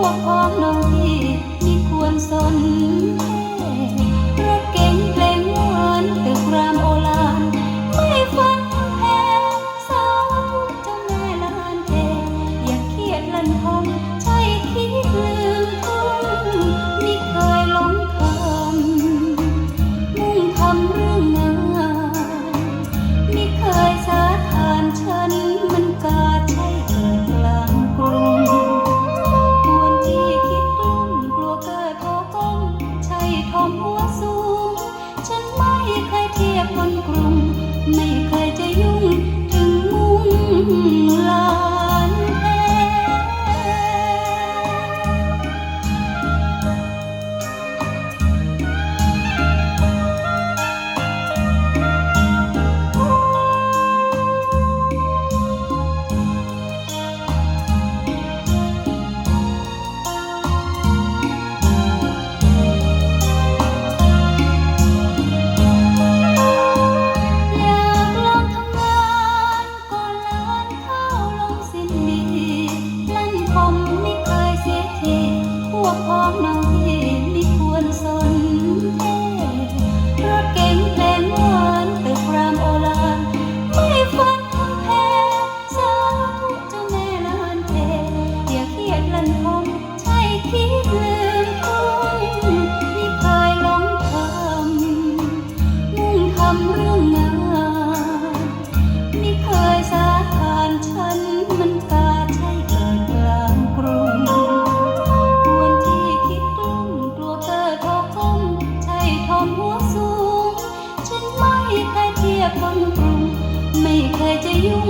วกพ้องน้องพี่นี่ควรสนรถเก๋งเพลงหวานตึกรามโอฬารไม่ฟังเพลงสาวเจ้าแม่ลานเทอย่าเครียดลันทมใจคิดลืมทุ่งนี่เคยหลงคำมุ่งทำเรื่องงานนี่เคยสาทานฉันมันกาใช่เกิดกลางกรุงควรที่คิดกลุ้มกลัวเกิดโทก้มใช่ทอมหัวสูงฉันไม่เคยเทียบคนกรุงไม่เคยจะยุ่งถึงมุงลานแพพวกพ้องน้องพี่นี่ควรสนรถเก๋งเพลงหวานตึกรามโอฬารไม่ฟังเพลงสาธุเจ้าแม่ลานเทอย่าเครียดลันทมใช่คิดลืมทุ่งนี่เคยหลงคำมุ่งทำเรื่องงานนี่เคยสาทานฉันมันกาใช่เกิดกลางกรุงหัวสูงฉันไม่เคยเทียบคนกรุงไม่เคยจะยุ่ง